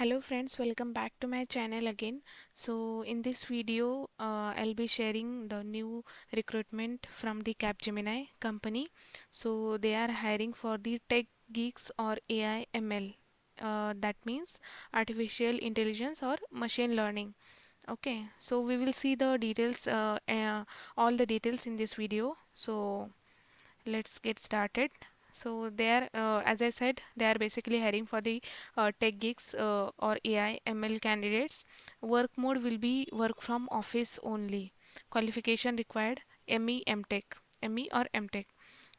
Hello friends, welcome back to my channel again. So in this video, I'll be sharing the new recruitment from the Capgemini company. So they are hiring for the tech geeks or AI ML. That means artificial intelligence or machine learning. Okay, so we will see the details, all the details in this video. So let's get started. So they are, as I said, they are basically hiring for the tech geeks or AI ML candidates. Work mode will be work from office only. Qualification required ME MTech, ME or MTech.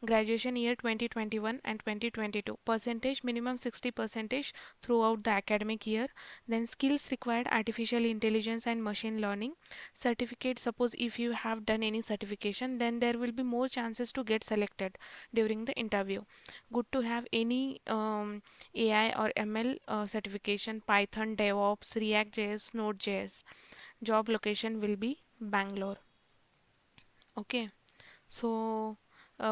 Graduation year 2021 and 2022. Percentage minimum 60 percentage throughout the academic year. Then skills required artificial intelligence and machine learning. Certificate, suppose if you have done any certification, then there will be more chances to get selected during the interview. Good to have any AI or ML certification, Python, DevOps, React.js, Node.js. Job location will be Bangalore. Okay. So,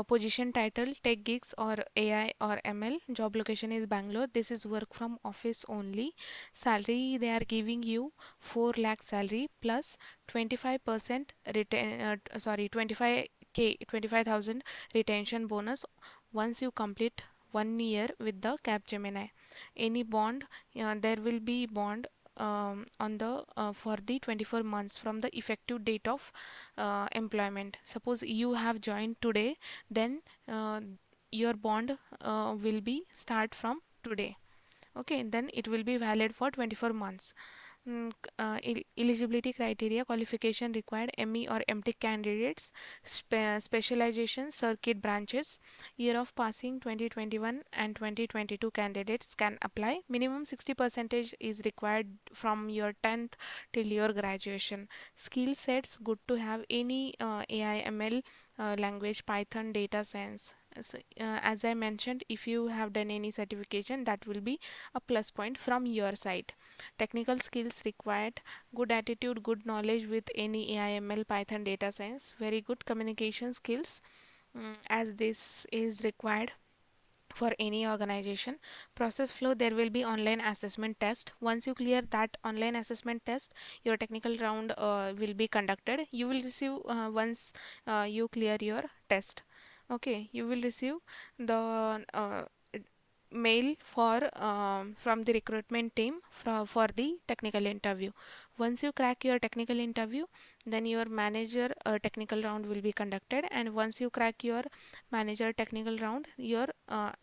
position title Tech Geeks or AI or ML. Job location is Bangalore. This is work from office only. Salary they are giving you 4 lakh salary plus 25% retain. 25k 25,000 retention bonus once you complete 1 year with the Capgemini. Any bond, there will be bond on the for the 24 months from the effective date of employment. Suppose you have joined today, then your bond will be start from today. Okay, then it will be valid for 24 months. Eligibility criteria, qualification required ME or MTech candidates, specialization circuit branches, year of passing 2021 and 2022 candidates can apply. Minimum 60 percentage is required from your 10th till your graduation. Skill sets, good to have any AI ML language, Python, data science. So, as I mentioned, if you have done any certification, that will be a plus point from your side. Technical skills required, good attitude, good knowledge with any AI ML, Python, data science, very good communication skills, as this is required for any organization. Process flow, there will be online assessment test. Once you clear that online assessment test, your technical round will be conducted. You will receive once you clear your test. Okay, you will receive the mail for from the recruitment team for the technical interview. Once you crack your technical interview, then your manager technical round will be conducted, and once you crack your manager technical round, your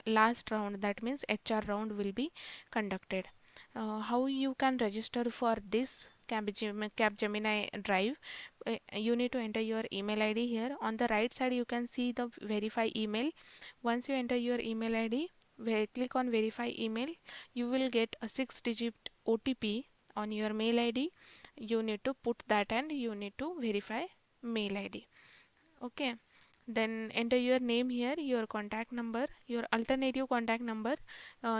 last round, that means HR round, will be conducted. How you can register for this Capgemini drive? You need to enter your email ID here. On the right side, you can see the verify email. Once you enter your email ID, click on verify email. You will get a 6-digit OTP on your mail ID. You need to put that and you need to verify mail ID. Okay, then enter your name here, your contact number, your alternative contact number,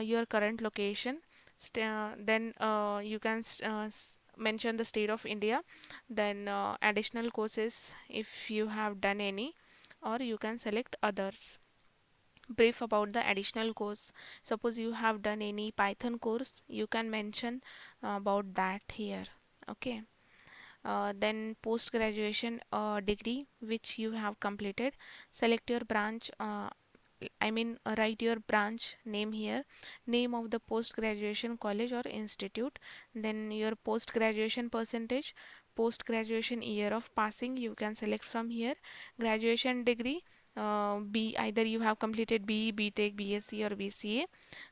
your current location. Then you can mention the state of India, then additional courses if you have done any, or you can select others. Brief about the additional course. Suppose you have done any Python course, you can mention about that here. Okay. Then post graduation degree which you have completed. Select your branch, write your branch name here, name of the post graduation college or institute, then your post graduation percentage, post graduation year of passing you can select from here. Graduation degree, B, either you have completed BE, BTech, BSc or BCA.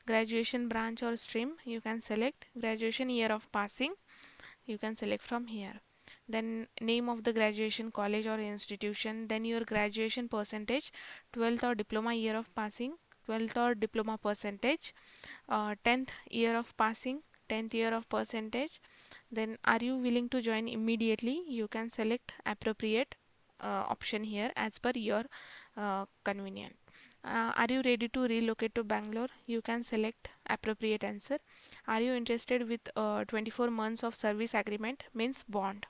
Graduation branch or stream you can select. Graduation year of passing you can select from here. Then name of the graduation college or institution, then your graduation percentage, 12th or diploma year of passing, 12th or diploma percentage, 10th year of passing, 10th year of percentage. Then are you willing to join immediately? You can select appropriate option here as per your convenient. Are you ready to relocate to Bangalore? You can select appropriate answer. Are you interested with 24 months of service agreement, means bond?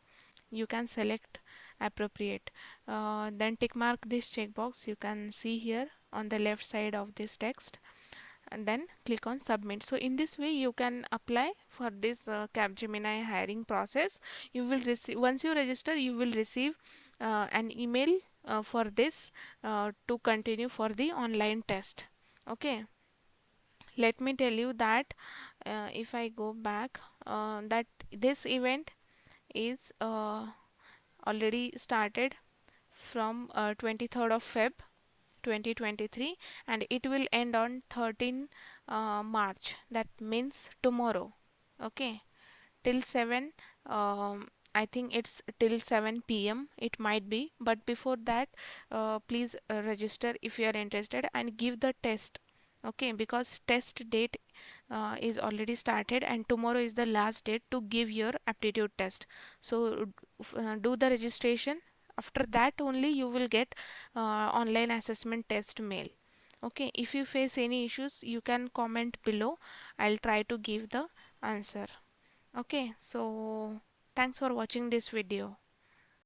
You can select appropriate. Then tick mark this checkbox. You can see here on the left side of this text. and then click on submit. So in this way you can apply for this Capgemini hiring process. You will receive, once you register, you will receive an email for this to continue for the online test. Okay, let me tell you that if I go back, that this event is already started from 23rd of Feb 2023, and it will end on 13 March, that means tomorrow. Okay, till 7, I think it's till 7 p.m. it might be, but before that please register if you are interested and give the test. Okay, because test date is already started and tomorrow is the last date to give your aptitude test. So do the registration. After that only you will get online assessment test mail. Okay, if you face any issues you can comment below. I'll try to give the answer. Okay, so thanks for watching this video.